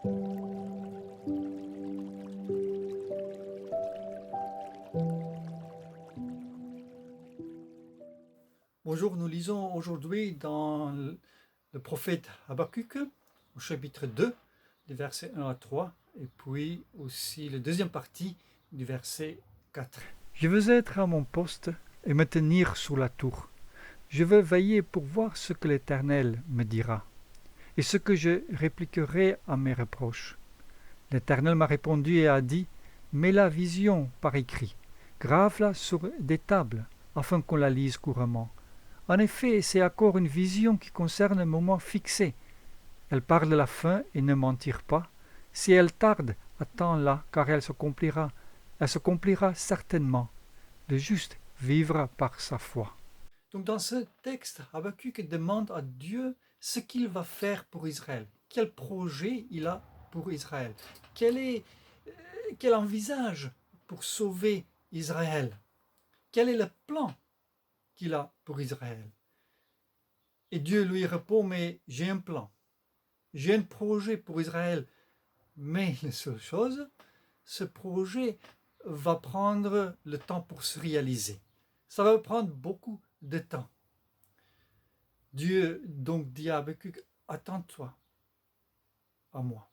Bonjour, nous lisons aujourd'hui dans le prophète Habakkuk, au chapitre 2, du verset 1 à 3, et puis aussi la deuxième partie du verset 4. Je veux être à mon poste et me tenir sous la tour. Je veux veiller pour voir ce que l'Éternel me dira, et ce que je répliquerai à mes reproches. L'Éternel m'a répondu et a dit, mets la vision par écrit, grave-la sur des tables, afin qu'on la lise couramment. En effet, c'est encore une vision qui concerne un moment fixé. Elle parle de la fin et ne mentir pas. Si elle tarde, attends-la, car elle se accomplira. Elle se accomplira certainement. Le juste vivra par sa foi. Donc dans ce texte, Habakkuk demande à Dieu ce qu'il va faire pour Israël. Quel projet il a pour Israël. Quel envisage pour sauver Israël. Quel est le plan qu'il a pour Israël. Et Dieu lui répond, mais j'ai un plan, j'ai un projet pour Israël. Mais la seule chose, ce projet va prendre le temps pour se réaliser. Ça va prendre beaucoup de temps. Dieu donc dit à Habakkuk, attends-toi à moi.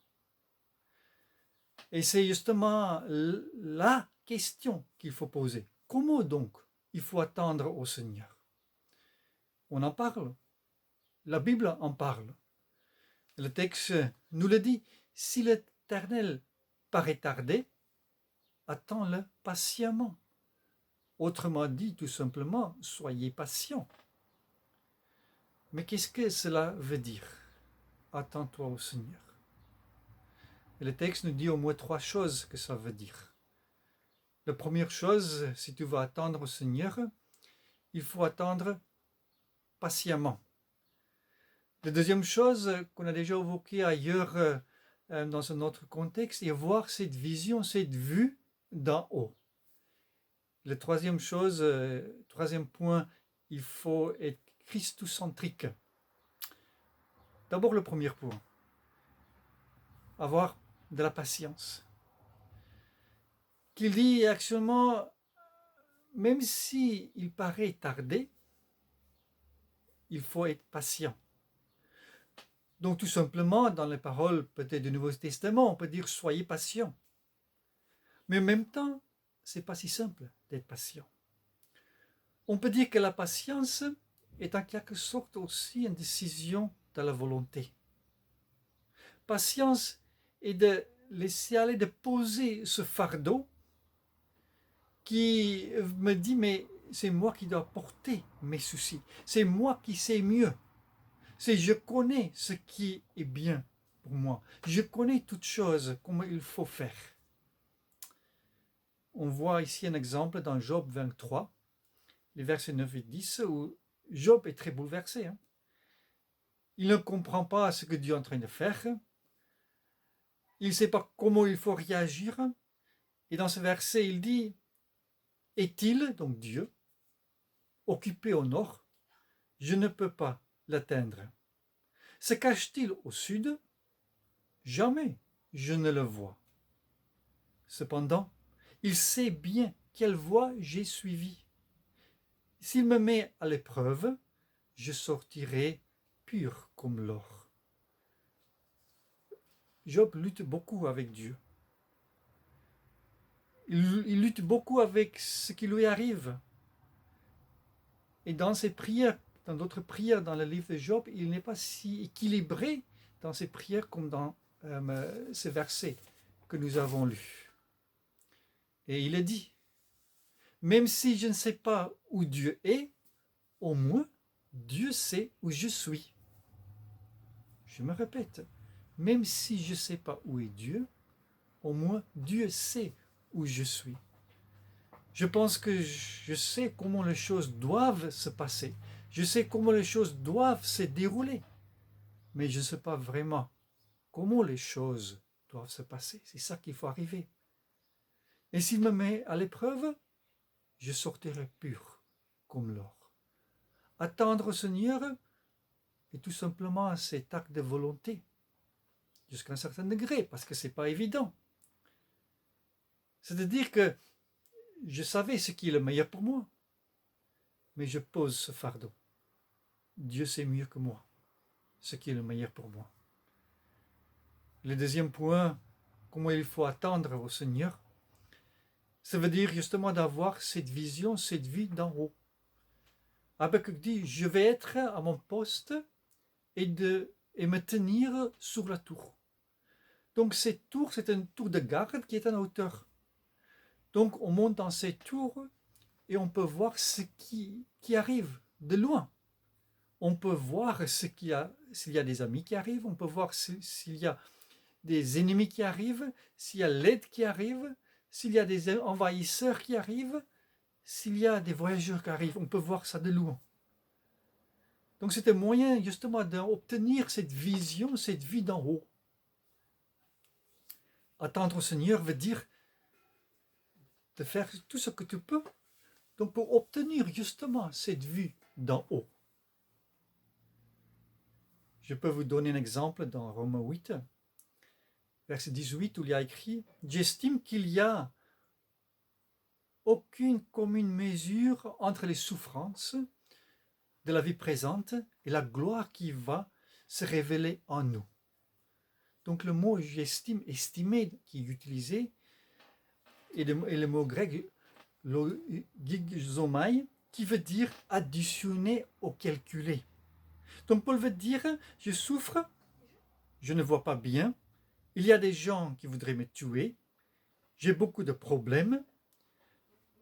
Et c'est justement la question qu'il faut poser. Comment donc il faut attendre au Seigneur? On en parle. La Bible en parle. Le texte nous le dit. Si l'Éternel paraît tarder, attends-le patiemment. Autrement dit, tout simplement, soyez patient. Mais qu'est-ce que cela veut dire? Attends-toi au Seigneur. Et le texte nous dit au moins 3 choses que ça veut dire. La première chose, si tu veux attendre au Seigneur, il faut attendre patiemment. La deuxième chose qu'on a déjà évoquée ailleurs dans un autre contexte, est voir cette vision, cette vue d'en haut. La troisième chose, troisième point, il faut être christocentrique. D'abord le premier point, avoir de la patience. Qu'il dit actuellement, même si il paraît tarder, il faut être patient. Donc tout simplement, dans les paroles peut-être du Nouveau Testament, on peut dire soyez patient. Mais en même temps, c'est pas si simple d'être patient. On peut dire que la patience est en quelque sorte aussi une décision de la volonté. Patience est de laisser aller, de poser ce fardeau qui me dit mais c'est moi qui dois porter mes soucis, c'est moi qui sais mieux, c'est je connais ce qui est bien pour moi, je connais toutes choses, comment il faut faire. On voit ici un exemple dans Job 23, les versets 9 et 10, où Job est très bouleversé. Il ne comprend pas ce que Dieu est en train de faire. Il ne sait pas comment il faut réagir. Et dans ce verset, il dit, est-il, donc Dieu, occupé au nord? Je ne peux pas l'atteindre. Se cache-t-il au sud? Jamais je ne le vois. Cependant, il sait bien quelle voie j'ai suivie. S'il me met à l'épreuve, je sortirai pur comme l'or. Job lutte beaucoup avec Dieu. Il lutte beaucoup avec ce qui lui arrive. Et dans ses prières, dans d'autres prières dans le livre de Job, il n'est pas si équilibré dans ses prières comme dans ces versets que nous avons lus. Et il est dit, même si je ne sais pas où Dieu est, au moins Dieu sait où je suis. Je me répète, même si je ne sais pas où est Dieu, au moins Dieu sait où je suis. Je pense que je sais comment les choses doivent se passer. Je sais comment les choses doivent se dérouler. Mais je ne sais pas vraiment comment les choses doivent se passer. C'est ça qu'il faut arriver. Et s'il me met à l'épreuve, je sortirai pur comme l'or. Attendre au Seigneur est tout simplement cet acte de volonté. jusqu'à un certain degré, parce que ce n'est pas évident. C'est-à-dire que je savais ce qui est le meilleur pour moi, mais je pose ce fardeau. Dieu sait mieux que moi ce qui est le meilleur pour moi. Le deuxième point, comment il faut attendre au Seigneur, ça veut dire justement d'avoir cette vision, cette vue d'en haut. Habakkuk dit, je vais être à mon poste et me tenir sur la tour. Donc cette tour, c'est une tour de garde qui est en hauteur. Donc on monte dans cette tour et on peut voir ce qui arrive de loin. On peut voir s'il y a des amis qui arrivent, on peut voir s'il y a des ennemis qui arrivent, s'il y a l'aide qui arrive, s'il y a des envahisseurs qui arrivent, s'il y a des voyageurs qui arrivent, on peut voir ça de loin. Donc c'est un moyen justement d'obtenir cette vision, cette vue d'en haut. Attendre au Seigneur veut dire de faire tout ce que tu peux, donc pour obtenir justement cette vue d'en haut. Je peux vous donner un exemple dans Romains 8, verset 18, où il y a écrit « J'estime qu'il n'y a aucune commune mesure entre les souffrances de la vie présente et la gloire qui va se révéler en nous. » Donc le mot « j'estime », « estimer » qui est utilisé, et le mot grec « logizomai » qui veut dire « additionner ou calculer ». Donc Paul veut dire, je souffre, je ne vois pas bien, il y a des gens qui voudraient me tuer, j'ai beaucoup de problèmes,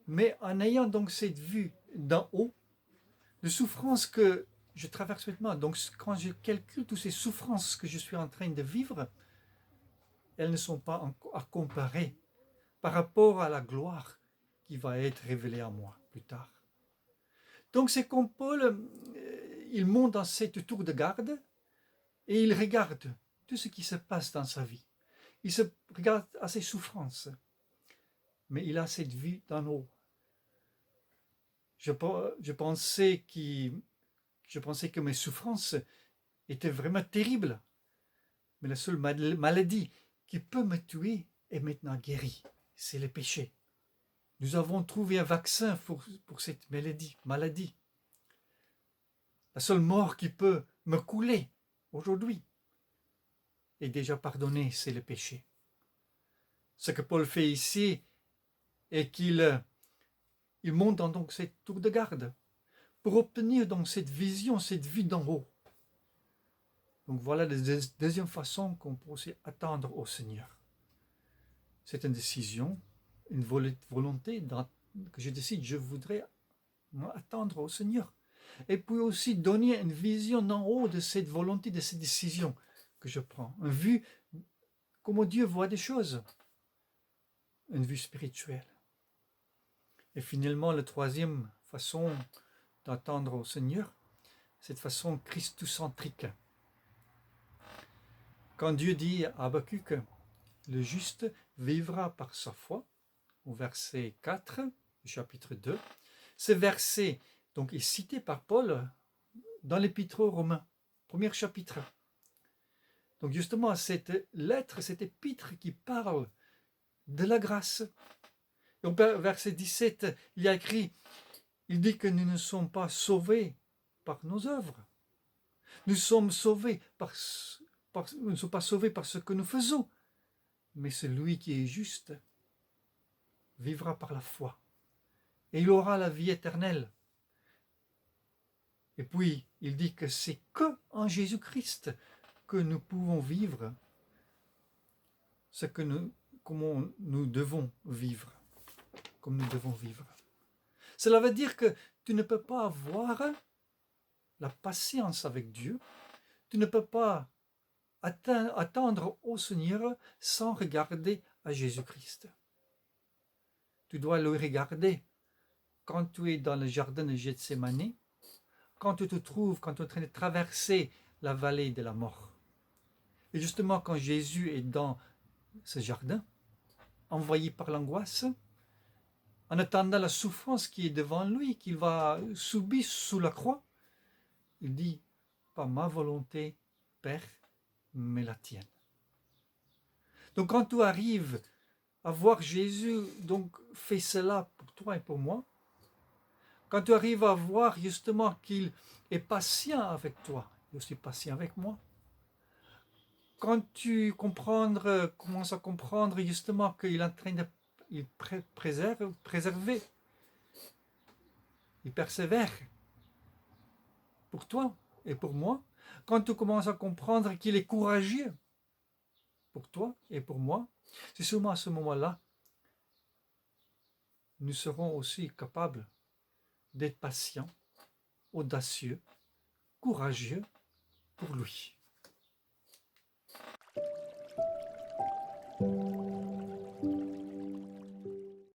mais en ayant donc cette vue d'en haut, de souffrances que je traverse maintenant, donc quand je calcule toutes ces souffrances que je suis en train de vivre, elles ne sont pas à comparer par rapport à la gloire qui va être révélée à moi plus tard. Donc c'est comme Paul, il monte dans cette tour de garde et il regarde tout ce qui se passe dans sa vie. Il se regarde à ses souffrances, mais il a cette vue d'en haut. Je pensais que mes souffrances étaient vraiment terribles, mais la seule maladie qui peut me tuer est maintenant guérie, c'est le péché. Nous avons trouvé un vaccin pour cette maladie. La seule mort qui peut me couler aujourd'hui est déjà pardonnée, c'est le péché. Ce que Paul fait ici est qu'il monte dans donc cette tour de garde pour obtenir donc cette vision, cette vue d'en haut. Donc voilà la deuxième façon qu'on peut aussi attendre au Seigneur. C'est une décision, une volonté que je décide, je voudrais attendre au Seigneur. Et puis aussi donner une vision d'en haut de cette volonté, de cette décision que je prends. Une vue, comment Dieu voit des choses. Une vue spirituelle. Et finalement, la troisième façon d'attendre au Seigneur, cette façon christocentrique. Quand Dieu dit à Habakkuk, le juste vivra par sa foi, au verset 4, chapitre 2, ce verset donc, est cité par Paul dans l'Épître aux Romains, premier chapitre. Donc justement, cette lettre, cette épître qui parle de la grâce. Donc, verset 17, il y a écrit, il dit que nous ne sommes pas sauvés par nos œuvres. Nous sommes sauvés nous ne sommes pas sauvés par ce que nous faisons, mais celui qui est juste vivra par la foi. Et il aura la vie éternelle. Et puis, il dit que c'est que en Jésus-Christ que nous pouvons vivre comment nous devons vivre, comme nous devons vivre. Cela veut dire que tu ne peux pas avoir la patience avec Dieu, tu ne peux pas attendre au Seigneur sans regarder à Jésus-Christ. Tu dois le regarder quand tu es dans le jardin de Gethsémani, quand tu es en train de traverser la vallée de la mort. Et justement, quand Jésus est dans ce jardin, envoyé par l'angoisse, en attendant la souffrance qui est devant lui, qu'il va subir sous la croix, il dit, pas ma volonté, Père, mais la tienne. Donc quand tu arrives à voir Jésus donc fait cela pour toi et pour moi, quand tu arrives à voir justement qu'il est patient avec toi, il est aussi patient avec moi, quand tu commences à comprendre justement qu'il est en train de préserver, il persévère pour toi et pour moi, quand tu commences à comprendre qu'il est courageux pour toi et pour moi, c'est seulement à ce moment-là nous serons aussi capables d'être patients, audacieux, courageux pour lui.